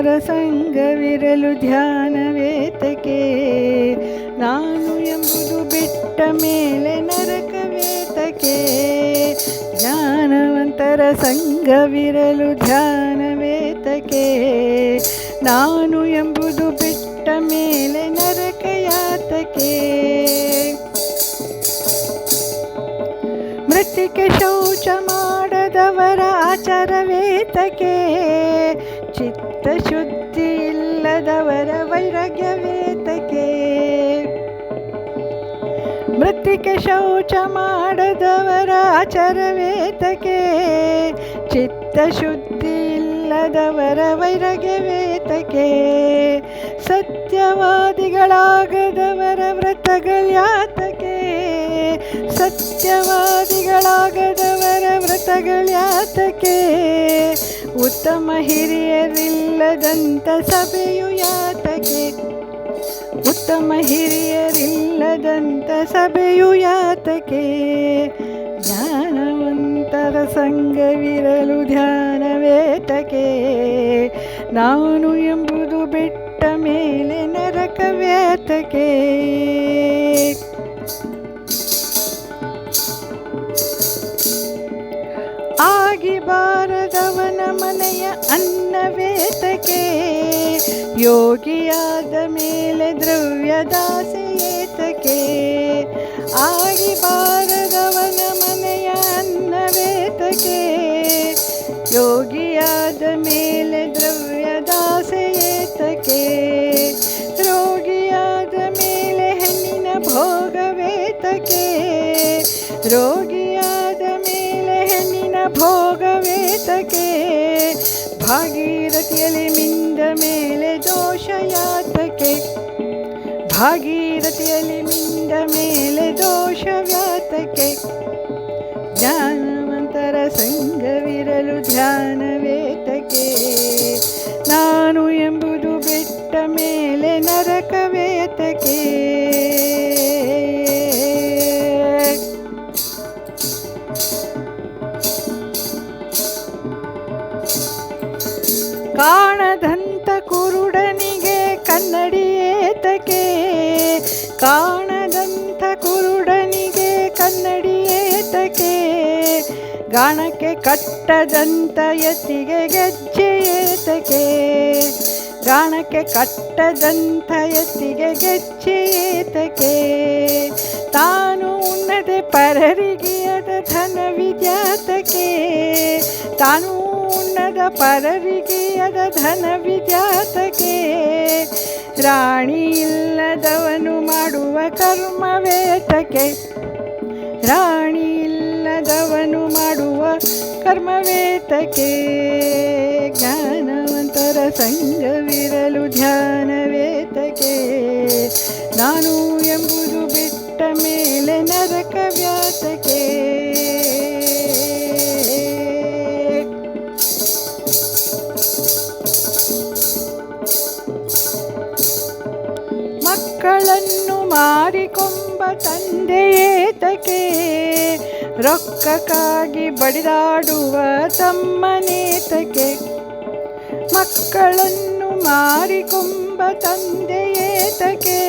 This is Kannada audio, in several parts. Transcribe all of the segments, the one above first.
ಜ್ಞಾನವಂತರ ಸಂಗವಿರಲು ಧ್ಯಾನವೇತಕೆ. ನಾನು ಎಂಬುದು ಬಿಟ್ಟ ಮೇಲೆ ನರಕವೇತಕೆ. ಜ್ಞಾನವಂತರ ಸಂಗವಿರಲು ಧ್ಯಾನವೇತಕೆ. ನಾನು ಎಂಬುದು ಬಿಟ್ಟ ಮೇಲೆ ನರಕಯಾತಕೆ. ಮೃತ್ತಿಕೆ ಶೌಚ ಮಾಡದವರ ಆಚಾರವೇತಕೆ. ಚಿತ್ತಶುದ್ಧಿ ಇಲ್ಲದವರ ವೈರಾಗ್ಯವೇತಕೆ. ಮೃತ್ತಿಕೆ ಶೌಚ ಮಾಡದವರ ಆಚಾರವೇತಕೆ. ಚಿತ್ತಶುದ್ಧಿ ಇಲ್ಲದವರ ವೈರಾಗ್ಯವೇತಕೆ. ಸತ್ಯವಾದಿಗಳಾಗದವರ ವ್ರತಗಳ್ಯಾತಕೆ. ಸತ್ಯವಾದಿಗಳಾಗದವರ ವ್ರತಗಳ್ಯಾತಕೆ. ಉತ್ತಮ ಹಿರಿಯರಿಲ್ಲದಂಥ ಸಭೆಯು ಯಾತಕೆ. ಉತ್ತಮ ಹಿರಿಯರಿಲ್ಲದಂಥ ಸಭೆಯು ಯಾತಕೆ. ಜ್ಞಾನವಂತರ ಸಂಗವಿರಲು ಧ್ಯಾನವೇತಕೆ. ನಾನು ಎಂಬುದು ಬಿಟ್ಟ ಮೇಲೆ ನರಕವೇತಕೆ. ಆಗಿ ಬಾರದವನ ಮನೆಯ ಅನ್ನವೇತಕೆ. ಯೋಗಿಯಾದ ಮೇಲೆ ದ್ರವ್ಯದಾಸೆಯೇತಕೆ. ಆಗಿ ಬಾರದವನ ಮನೆಯ ಅನ್ನವೇತಕೆ. ಯೋಗಿಯಾದ ಮೇಲೆ ದ್ರವ್ಯದಾಸೆಯೇತಕೆ. ರೋಗಿಯಾದ ಮೇಲೆ ಹೆಣ್ಣಿನ ಭೋಗವೇತಕೆ. ರೋಗಿಯಾದ ಮೇಲೆ ಹೆಣ್ಣಿನ ಭೋಗವೇತಕೆ. ಭಾಗೀರಥಿಯಲ್ಲಿ ಮಿಂದ ಮೇಲೆ ದೋಷಯಾತಕೆ. ಭಾಗೀರಥಿಯಲ್ಲಿ ಮಿಂದ ಮೇಲೆ ದೋಷವ್ಯಾತಕೆ. ಜ್ಞಾನವಂತರ ಸಂಗವಿರಲು ಧ್ಯಾನವೇತಕೆ. ನಾನು ಎಂಬುದು ಬಿಟ್ಟ ಮೇಲೆ ನರಕವೇತಕೆ. ಕಾಣದಂಥ ಕುರುಡನಿಗೆ ಕನ್ನಡಿಯೇತಕೆ. ಕಾಣದಂಥ ಕುರುಡನಿಗೆ ಕನ್ನಡಿಯೇತಕೆ. ಗಾಣಕ್ಕೆ ಕಟ್ಟದಂಥ ಯತಿಗೆ ಗೆಜ್ಜೆಯೇತಕೆ. ಗಾಣಕ್ಕೆ ಕಟ್ಟದಂಥ ಯತಿಗೆ ಗೆಜ್ಜೆಯೇತಕೆ. ತಾನು ಉಣ್ಣದೆ ಪರರಿಗಿಯದ ಧನವಿದ್ಯಾತಕೆ. ತಾನು ಉಣ್ಣದ ಪರರಿಗಿಯದ ಧನವಿದ್ಯಾತಕೆ. ರಾಣಿ ಇಲ್ಲದವನು ಮಾಡುವ ಕರ್ಮವೇತಕೆ. ರಾಣಿ ಇಲ್ಲದವನು ಮಾಡುವ ಕರ್ಮವೇತಕೆ. ಜ್ಞಾನವಂತರ ಸಂಗವಿರಲು ಧ್ಯಾನವೇತಕೆ. ನಾನು ಎಂಬುದು ಬಿಟ್ಟ ಮೇಲೆ ನರಕವ್ಯಾತಕೆ. ಮಕ್ಕಳನ್ನು ಮಾರಿಕೊಂಬ ತಂದೆಯೇತಕೆ. ರೊಕ್ಕಕ್ಕಾಗಿ ಬಡಿದಾಡುವ ತಮ್ಮನೇತಕೆ. ಮಕ್ಕಳನ್ನು ಮಾರಿಕೊಂಬ ತಂದೆಯೇತಕೆ.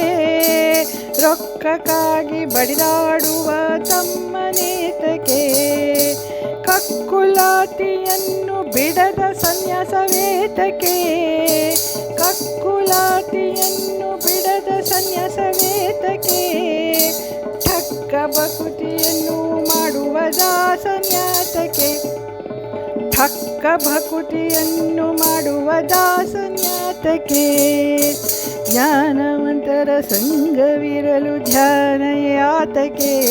ರೊಕ್ಕಕ್ಕಾಗಿ ಬಡಿದಾಡುವ ತಮ್ಮನೇತಕೆ. ಕಕ್ಕುಲಾತಿಯನ್ನು ಬಿಡದ ಸನ್ಯಾಸವೇತಕೆ. ಕಕ್ಕುಲಾತಿಯನ್ನು ಬಿಡದ ಸನ್ಯಾಸವೇತಕೆ. ಠಕ್ಕ ಭಕುತಿಯನ್ನು ಮಾಡುವ ದಾಸನ್ಯಾತಕೆ. ಠಕ್ಕ ಭಕುತಿಯನ್ನು ಮಾಡುವ ದಾಸನ್ಯಾತಕೆ. ಜ್ಞಾನವಂತರ ಸಂಗವಿರಲು ಧ್ಯಾನಯಾತಕೆ.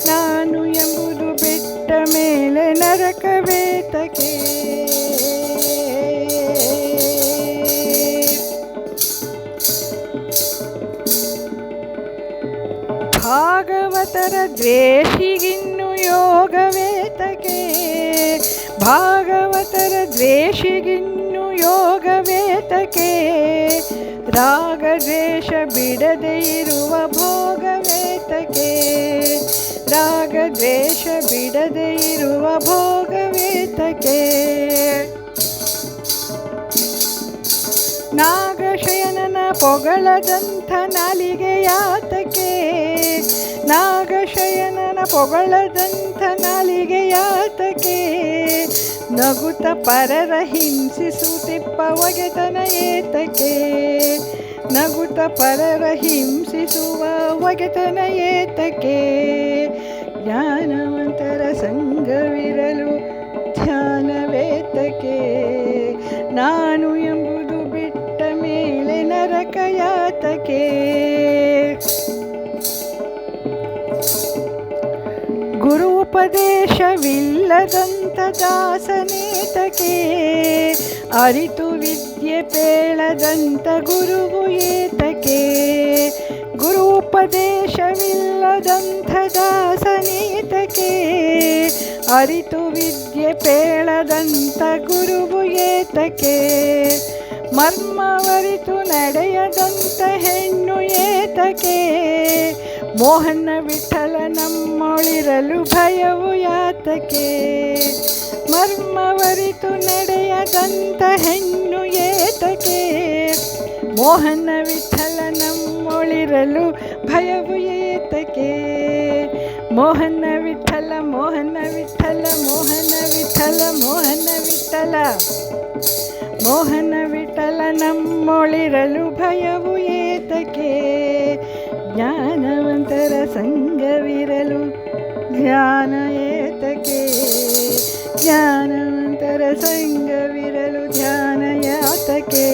ನಾನು ಎಂಬುದು ಬಿಟ್ಟ ಮೇಲೆ ನರಕವೇತಕೆ. ಭಾಗವತರ ದ್ವೇಷಿಗಿನ್ನು ಯೋಗವೇತಕೆ. ಭಾಗವತರ ದ್ವೇಷಿಗಿನ್ನು ಯೋಗವೇತಕೆ. ರಾಗದ್ವೇಷ ಬಿಡದೆ ಇರುವ ಭೋಗವೇತಕೆ. ರಾಗದ್ವೇಷ ಬಿಡದೆ ಇರುವ ಭೋಗವೇತಕೆ. ನಾಗಶಯನನ ಪೊಗಳದಂಥ ನಾಲಿಗೆಯಾತಕೆ, ನಾಗಶಯನನ ಪೊಗಳದಂಥ ನಾಲಿಗೆಯಾತಕೆ, ನಗುತ್ತ ಪರರ ಹಿಂಸಿಸುತ್ತಿಪ್ಪ ಒಗೆತನ ಏತಕೆ, ನಗುತ್ತ ಪರರ ಹಿಂಸಿಸುವ ಒಗೆತನ ಏತಕೆ, ಜ್ಞಾನವಂತರ ಸಂಘವಿರಲು ಧ್ಯಾನವೇತಕೆ, ನಾನು ಎಂಬುದು ಬಿಟ್ಟ ಮೇಲೆ ನರಕ ಯಾತಕೆ, ಗುರು ಉಪದೇಶವಿಲ್ಲದಂಥ ದಾಸನೇತಕೆ, ಅರಿತು ವಿದ್ಯೆ ಪೇಳದಂಥ ಗುರುವು ಏತಕೆ, ಗುರು ಉಪದೇಶವಿಲ್ಲದಂಥ ದಾಸನೇತಕೆ, ಅರಿತು ವಿದ್ಯೆ ಪೇಳದಂಥ ಗುರುವು ಏತಕೆ, ಮರ್ಮವರಿತು ನಡೆಯದಂಥ ಹೆಣ್ಣು ಏತಕೆ, ಮೋಹನ ವಿಠಲ ನಮ್ಮೊಳಿರಲು ಭಯವು ಯಾತಕೆ, ಮರ್ಮವರಿತು ನಡೆಯದಂಥ ಹೆಣ್ಣು ಏತಕೆ, ಮೋಹನ ವಿಠಲ ನಮ್ಮೊಳಿರಲು ಭಯವು ಏತಕೆ, ಮೋಹನ ವಿಠಲ ಮೋಹನ ವಿಠಲ ಮೋಹನ ವಿಠಲ ಮೋಹನ ವಿಠಲ, ಮೋಹನ ವಿಠಲ ನಮ್ಮೊಳಿರಲು ಭಯವು ಏತಕೆ, ಜ್ಞಾನವಂತರ ಸಂಘವಿರಲು ಧ್ಯಾನ ಏತಕೆ, ಜ್ಞಾನವಂತರ ಸಂಘವಿರಲು ಧ್ಯಾನ ಯಾತಕೆ.